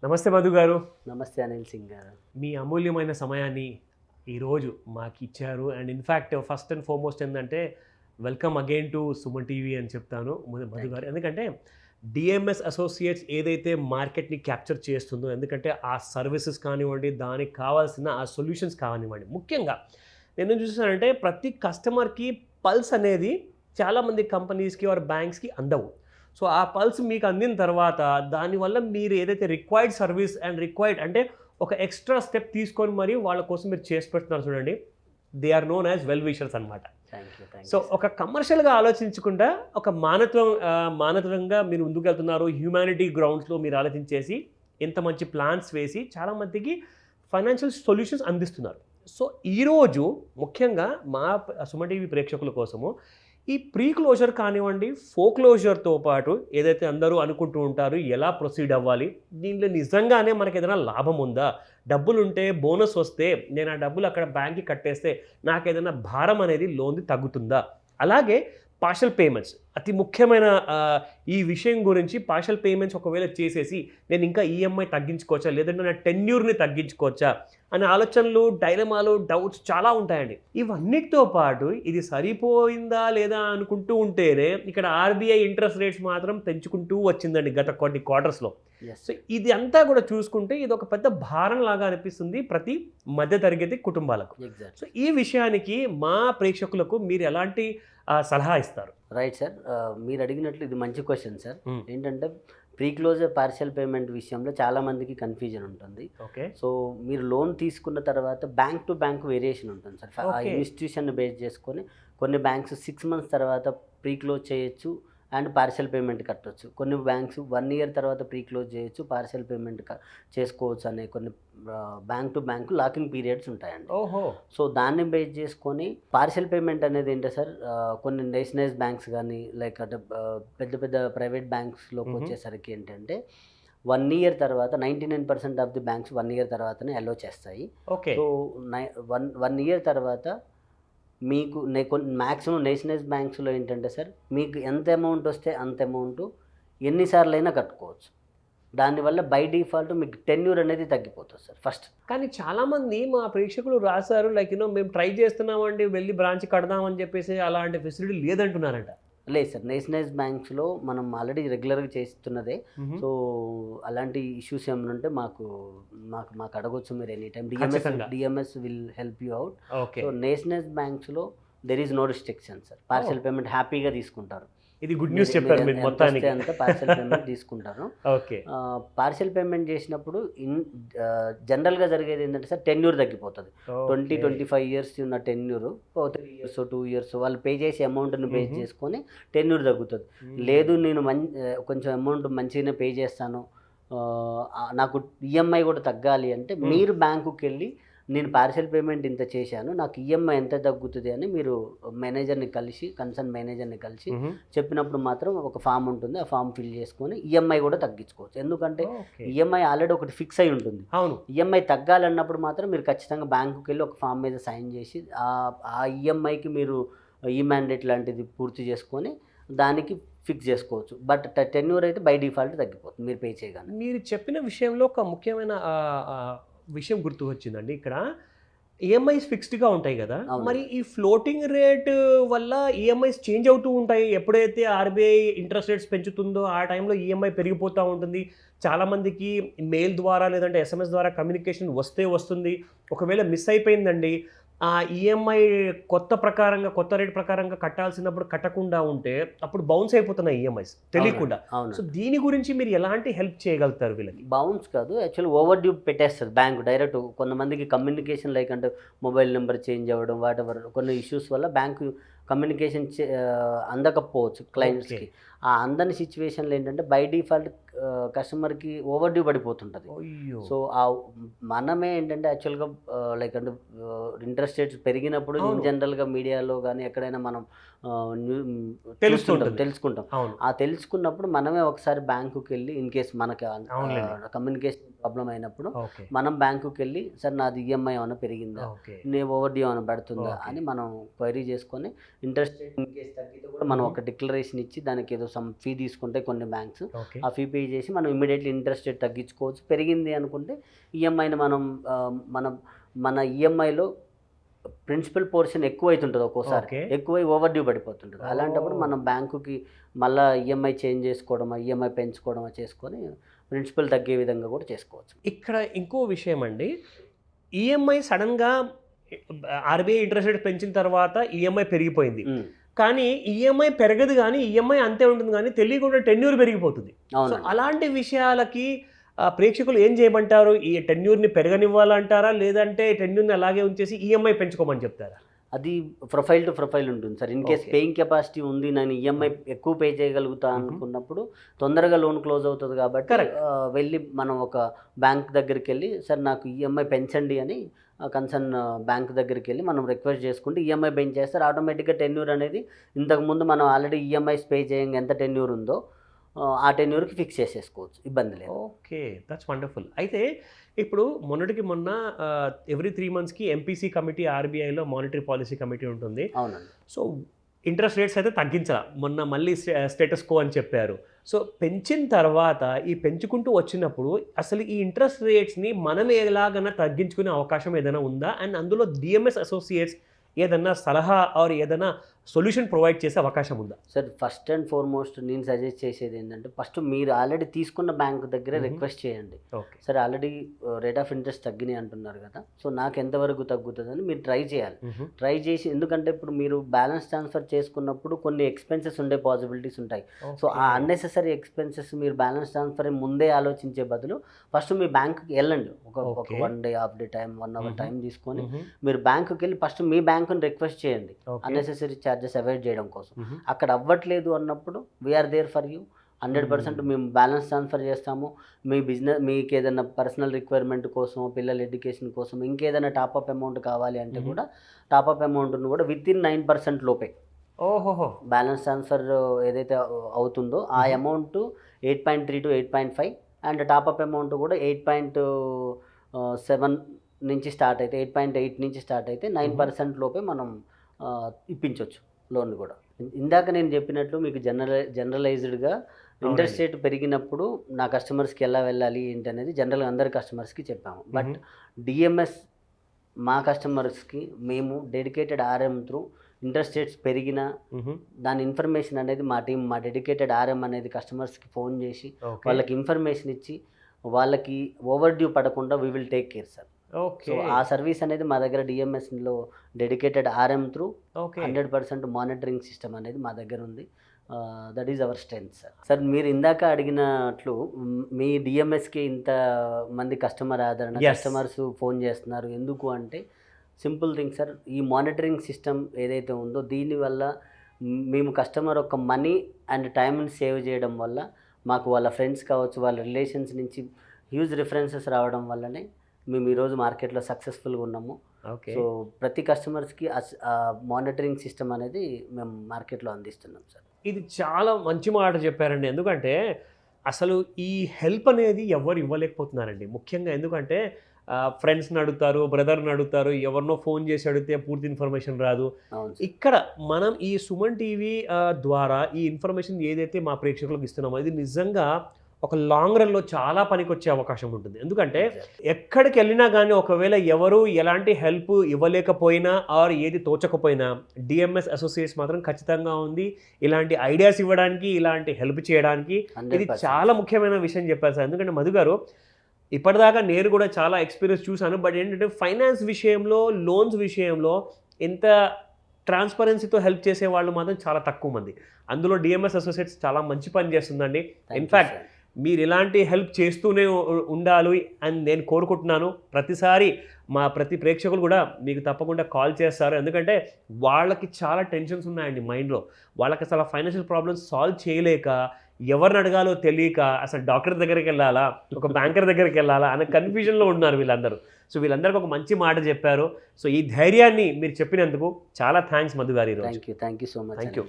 నమస్తే మధు గారు. నమస్తే అనిల్ సింగ్ గారు. మీ అమూల్యమైన సమయాన్ని ఈరోజు మాకిచ్చారు. And in fact first and foremost ఏందంటే welcome again to Suman TV అని చెప్తాను మధు థ్యాంక్ గారు. యూ. ఎందుకంటే డిఎంఎస్ అసోసియేట్స్ ఏదైతే మార్కెట్‌ని క్యాప్చర్ చేస్తుందో, ఎందుకంటే ఆ సర్వీసెస్ కానివ్వండి, దానికి కావాల్సిన ఆ సొల్యూషన్స్ కానివ్వండి. ముఖ్యంగా నేనేం చూసానంటే ప్రతి కస్టమర్‌కి పల్స్ అనేది చాలామంది కంపెనీస్‌కి ఆర్ బ్యాంక్స్‌కి అందవు. సో, ఆ పల్స్ మీకు అందిన తర్వాత దానివల్ల మీరు ఏదైతే రిక్వైర్డ్ సర్వీస్ అండ్ రిక్వైర్డ్ అంటే ఒక ఎక్స్‌ట్రా స్టెప్ తీసుకొని మరి వాళ్ళ కోసం మీరు చేసి పెడుతున్నారు చూడండి. They are known as well wishers అనమాట. Thank you. Thank so, you sir. ఒక కమర్షియల్‌గా ఆలోచించకుండా ఒక మానవత్వంగా మీరు ముందుకెళ్తున్నారు. హ్యుమానిటీ గ్రౌండ్స్‌లో మీరు ఆలోచించేసి ఇంత మంచి ప్లాన్స్ వేసి చాలా మందికి ఫైనాన్షియల్ సొల్యూషన్స్ అందిస్తున్నారు. సో, ఈరోజు ముఖ్యంగా మా సుమన్ టీవీ ప్రేక్షకుల కోసము ఈ ప్రీ క్లోజర్ కానివ్వండి, ఫోక్లోజర్‌తో పాటు ఏదైతే అందరూ అనుకుంటూ ఉంటారు ఎలా ప్రొసీడ్ అవ్వాలి? దీనిలో నిజంగానే మనకేదైనా లాభం ఉందా? డబ్బులుంటే బోనస్ వస్తే నేను ఆ డబ్బులు అక్కడ బ్యాంక్‌కి కట్టేస్తే నాకేదైనా భారం అనేది లోన్‌ది తగ్గుతుందా? అలాగే పార్షియల్ పేమెంట్స్ అతి ముఖ్యమైన ఈ విషయం గురించి పార్షియల్ పేమెంట్స్ ఒకవేళ చేసేసి నేను ఇంకా ఈఎంఐ తగ్గించుకోవచ్చా? లేదంటే నా టెన్యూర్‌ని తగ్గించుకోవచ్చా? అనే ఆలోచనలు, డైలమాలు, డౌట్స్ చాలా ఉంటాయండి. ఇవన్నిటితో పాటు ఇది సరిపోయిందా లేదా అనుకుంటూ ఉంటేనే ఇక్కడ ఆర్బీఐ ఇంట్రెస్ట్ రేట్స్ మాత్రం పెంచుకుంటూ వచ్చిందండి గత కొన్ని క్వార్టర్స్‌లో. యెస్. సో, ఇది అంతా కూడా చూసుకుంటే ఇదొక పెద్ద భారంలాగా అనిపిస్తుంది ప్రతి మధ్య తరగతి కుటుంబాలకు. So, exactly. ఈ విషయానికి మా ప్రేక్షకులకు మీరు ఎలాంటి సలహా ఇస్తారు? Right sir. మీరు అడిగినట్లు ఇది మంచి క్వెషన్ సార్. హ్మ్. ఏంటంటే ప్రీ క్లోజర్ పార్షియల్ పేమెంట్ విషయంలో చాలా మందికి కన్‌ఫ్యూజన్ ఉంటుంది. ఓకే. సో, మీరు లోన్ తీసుకున్న తర్వాత బ్యాంక్ టు బ్యాంక్ వేరియేషన్ ఉంటుంది సార్. ఆ ఓకే. ఇన్‌స్టిట్యూషన్‌ని బేస్ చేసుకొని కొన్ని బ్యాంక్స్ 6 మంత్స్ తర్వాత ప్రీ క్లోజ్ చేయొచ్చు అండ్ పార్షియల్ పేమెంట్ కట్టొచ్చు. కొన్ని బ్యాంక్స్ 1 ఇయర్ తర్వాత ప్రీ క్లోజ్ చేయొచ్చు, పార్షియల్ పేమెంట్ చేసుకోవచ్చు అనే కొన్ని bank to bank locking periods ఉంటాయండి. ఓహో! సో, దాన్ని బేస్ చేసుకొని పార్షియల్ పేమెంట్ అనేది ఏంటి సార్, కొన్ని నేషనలైజ్ బ్యాంక్స్ కానీ లైక్ అంటే పెద్ద పెద్ద ప్రైవేట్ బ్యాంక్స్‌లోకి హుహు. వచ్చేసరికి ఏంటంటే 1 ఇయర్ తర్వాత 99% ఆఫ్ ది బ్యాంక్స్ 1 ఇయర్ తర్వాతనే అలో చేస్తాయి. ఓకే. సో, 1 ఇయర్ తర్వాత మీకు కొన్ని మాక్సిమం నేషనలైజ్ బ్యాంక్స్‌లో ఏంటంటే సార్, మీకు ఎంత అమౌంట్ వస్తే అంత అమౌంట్ ఎన్ని సార్లైనా కట్టుకోవచ్చు. దానివల్ల బై డిఫాల్ట్ మీకు టెన్యూర్ అనేది తగ్గిపోతుంది సార్ ఫస్ట్. కానీ చాలామంది మా ప్రేక్షకులు రాసారు లైక్ మేము ట్రై చేస్తున్నామండి వెళ్లి బ్రాంచ్ కడదామని చెప్పేసి అలాంటి ఫెసిలిటీ లేదంటున్నారంట. లేదు సార్. నేషనలైజ్ బ్యాంక్స్‌లో మనం ఆల్రెడీ రెగ్యులర్‌గా చేస్తున్నదే. హుహు. సో, అలాంటి ఇష్యూస్ ఏమైనా ఉంటే మాకు అడగొచ్చు మీరు ఎనీ టైమ్. ఖచ్చితంగా. DMS will help you out. Okay. So, nationalize బ్యాంక్స్‌లో there is no restriction sir. Partial payment హ్యాపీగా తీసుకుంటారు. ఇది గుడ్ న్యూస్ చెప్పారు మీరు ఎంత మొత్తానికి. వస్తే అంత పార్షియల్ పేమెంట్ తీసుకుంటారు. ఓకే. పార్షియల్ పేమెంట్ చేసినప్పుడు జనరల్‌గా జరిగేది ఏంటంటే సార్, టెన్యూర్ తగ్గిపోతది. 20, 25 ఇయర్స్ ఉన్న టెన్యూర్ 3 ఇయర్స్, 2 ఇయర్స్ వాళ్ళు పే చేసే అమౌంట్‌ని బేస్ హుహు. చేసుకొని టెన్యూర్ తగ్గుతది. లేదు నేను కొంచెం అమౌంట్ మంచిగానే పే చేస్తాను, నాకు ఈఎంఐ కూడా తగ్గాలి అంటే మీరు బ్యాంకుకెళ్ళి నేను పార్షియల్ పేమెంట్ ఇంత చేశాను, నాకు ఈఎంఐ ఎంత తగ్గుతుంది అని మీరు కన్సర్న్ మేనేజర్ని కలిసి హుహు. చెప్పినప్పుడు మాత్రం ఒక ఫామ్ ఉంటుంది. ఆ ఫామ్ ఫిల్ చేసుకొని ఈఎంఐ కూడా తగ్గించుకోవచ్చు. ఎందుకంటే ఓకే. ఈఎంఐ ఆల్రెడీ ఒకటి ఫిక్స్ అయి ఉంటుంది. అవును. ఈఎంఐ తగ్గాలన్నప్పుడు మాత్రం మీరు ఖచ్చితంగా బ్యాంకుకెళ్ళి ఒక ఫామ్ మీద సైన్ చేసి ఆ ఈఎంఐకి మీరు మ్యాండేట్ లాంటిది పూర్తి చేసుకొని దానికి ఫిక్స్ చేసుకోవచ్చు. బట్ టెన్యూర్ అయితే బై డిఫాల్ట్ తగ్గిపోతుంది మీరు పే చేయగానే. మీరు చెప్పిన విషయంలో ఒక ముఖ్యమైన విషయం గుర్తుకొచ్చిందండి ఇక్కడ. ఈఎంఐస్ ఫిక్స్డ్‌గా ఉంటాయి గదా! అవును. మరి ఈ ఫ్లోటింగ్ రేట్ వల్ల ఈఎంఐస్ చేంజ్ అవుతూ ఉంటాయి. ఎప్పుడైతే ఆర్బీఐ ఇంట్రెస్ట్ రేట్స్ పెంచుతుందో ఆ టైంలో ఈఎంఐ పెరిగిపోతూ ఉంటుంది. చాలామందికి మెయిల్ ద్వారా లేదంటే ఎస్ఎంఎస్ ద్వారా కమ్యూనికేషన్ వస్తుంది. ఒకవేళ మిస్ అయిపోయిందండి, ఆ ఈఎంఐ కొత్త రేట్ ప్రకారంగా కట్టాల్సినప్పుడు కట్టకుండా ఉంటే అప్పుడు బౌన్స్ అయిపోతున్నాయి ఈఎంఐస్ తెలియకుండా. అవును. సో, దీని గురించి మీరు ఎలాంటి హెల్ప్ చేయగలుగుతారు వీళ్ళకి? బౌన్స్ కాదు, యాక్చువల్లీ ఓవర్ డ్యూ పెట్టేస్తుంది బ్యాంక్ డైరెక్ట్. కొంతమందికి కమ్యూనికేషన్ లైక్ అంటే మొబైల్ నెంబర్ చేంజ్ అవ్వడం వాటెవర్ కొన్ని ఇష్యూస్ వల్ల బ్యాంకు కమ్యూనికేషన్ అందకపోవచ్చు క్లయింట్స్కి. ఆ అందని సిచ్యువేషన్లో ఏంటంటే బై డిఫాల్ట్ కస్టమర్కి ఓవర్ డ్యూ పడిపోతుంటుంది. అయ్యో! సో, మనమే ఏంటంటే యాక్చువల్గా లైక్ అంటే ఇంట్రెస్ట్ రేట్స్ పెరిగినప్పుడు అవును. ఇన్ జనరల్గా మీడియాలో కానీ ఎక్కడైనా మనం తెలుస్తుంటుంది. తెలుసుకుంటాం. అవును. ఆ తెలుసుకున్నప్పుడు మనమే ఒకసారి బ్యాంకుకి వెళ్ళి ఇన్ కేస్ మనకి అవునులేండి. కమ్యూనికేషన్ ప్రాబ్లం అయినప్పుడు ఓకే. మనం బ్యాంకుకి వెళ్ళి సార్ నాది ఈఎంఐ ఏమైనా పెరిగిందా, ఓకే. ఓవర్ డ్యూ ఏమైనా పడుతుందా ఓకే. అని మనం క్వైరీ చేసుకొని ఇంట్రెస్ట్ రేట్ ఇన్ కేస్ తగ్గితే కూడా మనం ఒక డిక్లరేషన్ ఇచ్చి దానికి ఏదో సమ్ ఫీ తీసుకుంటే కొన్ని బ్యాంక్స్ ఓకే. ఆ ఫీ పే చేసి మనం ఇమీడియట్లీ ఇంట్రెస్ట్ రేట్ తగ్గించుకోవచ్చు. పెరిగింది అనుకుంటే ఈఎంఐని మనం మన ఈఎంఐలో ప్రిన్సిపల్ పోర్షన్ ఎక్కువ అవుతుంటుంది, ఒక్కోసారి ఓకే. ఎక్కువై ఓవర్ డ్యూ పడిపోతుంటుంది. అలాంటప్పుడు మనం బ్యాంకుకి మళ్ళీ ఈఎంఐ చేంజ్ చేసుకోవడమా ఈఎంఐ పెంచుకోవడమా చేసుకొని ప్రిన్సిపల్ తగ్గే విధంగా కూడా చేసుకోవచ్చు. ఇక్కడ ఇంకో విషయం అండి, ఈఎంఐ సడన్గా ఆర్బీఐ ఇంట్రెస్ట్ రేట్ పెంచిన తర్వాత ఈఎంఐ పెరిగిపోయింది. కానీ ఈఎంఐ పెరగదు, కానీ ఈఎంఐ అంతే ఉంటుంది, కానీ తెలియకుండా టెన్యూర్ పెరిగిపోతుంది. సో అవును. అలాంటి విషయాలకి ప్రేక్షకులు ఏం చేయమంటారు? ఈ టెన్యూర్ని పెరగనివ్వాలంటారా, లేదంటే టెన్యూర్ని అలాగే ఉంచేసి ఈఎంఐ పెంచుకోమని చెప్తారా? అది ప్రొఫైల్ టు ప్రొఫైల్ ఉంటుంది sir. In case Okay. Paying capacity ఉంది, నేను ఈఎంఐ ఎక్కువ పే చేయగలుగుతా అనుకున్నప్పుడు తొందరగా లోన్ క్లోజ్ అవుతుంది కాబట్టి Correct. వెళ్ళి మనం ఒక బ్యాంక్ దగ్గరికి వెళ్ళి సార్ నాకు ఈఎంఐ పెంచండి అని కన్సర్న్ బ్యాంక్ దగ్గరికి వెళ్ళి మనం రిక్వెస్ట్ చేసుకుంటే ఈఎంఐ పెంచేస్తారు. ఆటోమేటిక్గా టెన్యూర్ అనేది ఇంతకుముందు మనం ఆల్రెడీ ఈఎంఐస్ పే చేయంగా ఎంత టెన్యూర్ ఉందో ఆ టెన్యూర్కి ఫిక్స్ చేసేసుకోవచ్చు, ఇబ్బంది లేదు. Okay, that's wonderful. అయితే ఇప్పుడు మొన్నటికి మొన్న ఎవ్రీ 3 monthsకి ఎంపీసీ కమిటీ ఆర్బీఐలో మానిటరీ పాలసీ కమిటీ ఉంటుంది. అవునండి. సో ఇంట్రెస్ట్ రేట్స్ అయితే తగ్గించాల, మొన్న మళ్ళీ స్టేటస్ కో అని చెప్పారు. సో పెంచిన తర్వాత ఈ పెంచుకుంటూ వచ్చినప్పుడు అసలు ఈ ఇంట్రెస్ట్ రేట్స్ని మనం ఎలాగైనా తగ్గించుకునే అవకాశం ఏదైనా ఉందా? అండ్ అందులో డిఎంఎస్ అసోసియేట్స్ ఏదన్నా సలహా ఆర్ ఏదైనా సొల్యూషన్ ప్రొవైడ్ చేసే అవకాశం ఉందా? సార్ ఫస్ట్ అండ్ ఫార్మోస్ట్ నేను సజెస్ట్ చేసేది ఏంటంటే ఫస్ట్ మీరు ఆల్రెడీ తీసుకున్న బ్యాంక్ దగ్గరే రిక్వెస్ట్ చేయండి. ఓకే. సరే ఆల్రెడీ రేట్ ఆఫ్ ఇంట్రెస్ట్ తగ్గినాయి అంటున్నారు కదా, సో నాకు ఎంతవరకు తగ్గుతుందని మీరు ట్రై చేయాలి. ట్రై చేసి, ఎందుకంటే ఇప్పుడు మీరు బ్యాలెన్స్ ట్రాన్స్ఫర్ చేసుకున్నప్పుడు కొన్ని ఎక్స్పెన్సెస్ ఉండే పాసిబిలిటీస్ ఉంటాయి. సో ఆ అన్నెసెసరీ ఎక్స్పెన్సెస్ మీరు బ్యాలెన్స్ ట్రాన్స్ఫర్ ముందే ఆలోచించే బదులు ఫస్ట్ మీ బ్యాంకుకి వెళ్ళండి. ఒక 1 day half day time 1 hour time తీసుకొని మీరు బ్యాంకుకి వెళ్ళి ఫస్ట్ మీ బ్యాంకుని రిక్వెస్ట్ చేయండి అన్నెసెసరీ ఛార్జెస్ అవాయిడ్ చేయడం కోసం. అక్కడ అవ్వట్లేదు అన్నప్పుడు వీఆర్ దేర్ ఫర్ యూ. 100% మేము బ్యాలెన్స్ ట్రాన్స్ఫర్ చేస్తాము. మీ బిజినెస్ మీకు ఏదైనా పర్సనల్ రిక్వైర్మెంట్ కోసం, పిల్లల ఎడ్యుకేషన్ కోసం ఇంకేదైనా టాప్అప్ అమౌంట్ కావాలి అంటే కూడా టాప్అప్ అమౌంట్ను కూడా విత్ ఇన్ 9% లోపే ఓహోహో బ్యాలెన్స్ ట్రాన్స్ఫర్ ఏదైతే అవుతుందో ఆ amount 8.3 to 8.5 and top-up amount కూడా 8.7 నుంచి స్టార్ట్ అయితే 8.8 నుంచి స్టార్ట్ అయితే 9% లోపే మనం ఇప్పించవచ్చు లోన్ కూడా. ఇందాక నేను చెప్పినట్లు మీకు జనరలైజ్డ్గా ఇంట్రెస్ట్ రేట్ పెరిగినప్పుడు నా కస్టమర్స్కి ఎలా వెళ్ళాలి ఏంటి అనేది జనరల్గా అందరి కస్టమర్స్కి చెప్పాము. బట్ డిఎంఎస్ మా కస్టమర్స్కి మేము dedicated RM through interest rates పెరిగినా దాని ఇన్ఫర్మేషన్ అనేది మా టీం, మా డెడికేటెడ్ ఆర్ఎం అనేది కస్టమర్స్కి ఫోన్ చేసి వాళ్ళకి ఇన్ఫర్మేషన్ ఇచ్చి వాళ్ళకి ఓవర్ డ్యూ పడకుండా we will take care sir. Okay. So ఆ సర్వీస్ అనేది మా దగ్గర డిఎంఎస్లో dedicated RM through 100% monitoring system అనేది మా దగ్గర ఉంది. That is our strength sir. Sir మీరు ఇందాక అడిగినట్లు మీ డిఎంఎస్కి ఇంత మంది కస్టమర్ ఆదరణ, కస్టమర్స్ ఫోన్ చేస్తున్నారు ఎందుకు అంటే సింపుల్ థింగ్ సార్. ఈ మానిటరింగ్ సిస్టమ్ ఏదైతే ఉందో దీనివల్ల మేము కస్టమర్ యొక్క మనీ అండ్ టైంని సేవ్ చేయడం వల్ల మాకు వాళ్ళ ఫ్రెండ్స్ కావచ్చు, వాళ్ళ రిలేషన్స్ నుంచి హ్యూజ్ రిఫరెన్సెస్ రావడం వల్లనే మేము ఈరోజు మార్కెట్లో సక్సెస్ఫుల్గా ఉన్నాము. సో ప్రతి కస్టమర్స్కి మానిటరింగ్ సిస్టమ్ అనేది మేము మార్కెట్లో అందిస్తున్నాం సార్. ఇది చాలా మంచి మాట చెప్పారండి. ఎందుకంటే అసలు ఈ హెల్ప్ అనేది ఎవరు ఇవ్వలేకపోతున్నారండి ముఖ్యంగా. ఎందుకంటే ఫ్రెండ్స్ని అడుగుతారు, బ్రదర్ని అడుగుతారు, ఎవరినో ఫోన్ చేసి అడిగితే పూర్తి ఇన్ఫర్మేషన్ రాదు. ఇక్కడ మనం ఈ సుమన్ టీవీ ద్వారా ఈ ఇన్ఫర్మేషన్ ఏదైతే మా ప్రేక్షకులకు ఇస్తున్నామో ఇది నిజంగా ఒక లాంగ్ రన్లో చాలా పనికొచ్చే అవకాశం ఉంటుంది. ఎందుకంటే ఎక్కడికి వెళ్ళినా కానీ ఒకవేళ ఎవరు ఎలాంటి హెల్ప్ ఇవ్వలేకపోయినా ఆర్ ఏది తోచకపోయినా డిఎంఎస్ అసోసియేట్స్ మాత్రం ఖచ్చితంగా ఉంది ఇలాంటి ఐడియాస్ ఇవ్వడానికి, ఇలాంటి హెల్ప్ చేయడానికి. ఇది చాలా ముఖ్యమైన విషయం చెప్పారు సార్. ఎందుకంటే మధు గారు ఇప్పటిదాకా నేను కూడా చాలా ఎక్స్పీరియన్స్ చూశాను. బట్ ఏంటంటే ఫైనాన్స్ విషయంలో, లోన్స్ విషయంలో ఎంత ట్రాన్స్పరెన్సీతో హెల్ప్ చేసే వాళ్ళు మాత్రం చాలా తక్కువ మంది. అందులో డిఎంఎస్ అసోసియేట్స్ చాలా మంచి పని చేస్తుందండి. ఇన్ఫ్యాక్ట్ మీరు ఇలాంటి హెల్ప్ చేస్తూనే ఉండాలి అని నేను కోరుకుంటున్నాను. ప్రతిసారి మా ప్రతి ప్రేక్షకులు కూడా మీకు తప్పకుండా కాల్ చేస్తారు. ఎందుకంటే వాళ్ళకి చాలా టెన్షన్స్ ఉన్నాయండి మైండ్లో. వాళ్ళకి అసలు ఫైనాన్షియల్ ప్రాబ్లమ్స్ సాల్వ్ చేయలేక ఎవరిని అడగాలో తెలియక అసలు డాక్టర్ దగ్గరికి వెళ్ళాలా, ఒక బ్యాంకర్ దగ్గరికి వెళ్ళాలా అనే కన్ఫ్యూజన్లో ఉన్నారు వీళ్ళందరూ. సో వీళ్ళందరికీ ఒక మంచి మాట చెప్పారు. సో ఈ ధైర్యాన్ని మీరు చెప్పినందుకు చాలా థ్యాంక్స్ మధు గారు. Thank you so much. Thank you.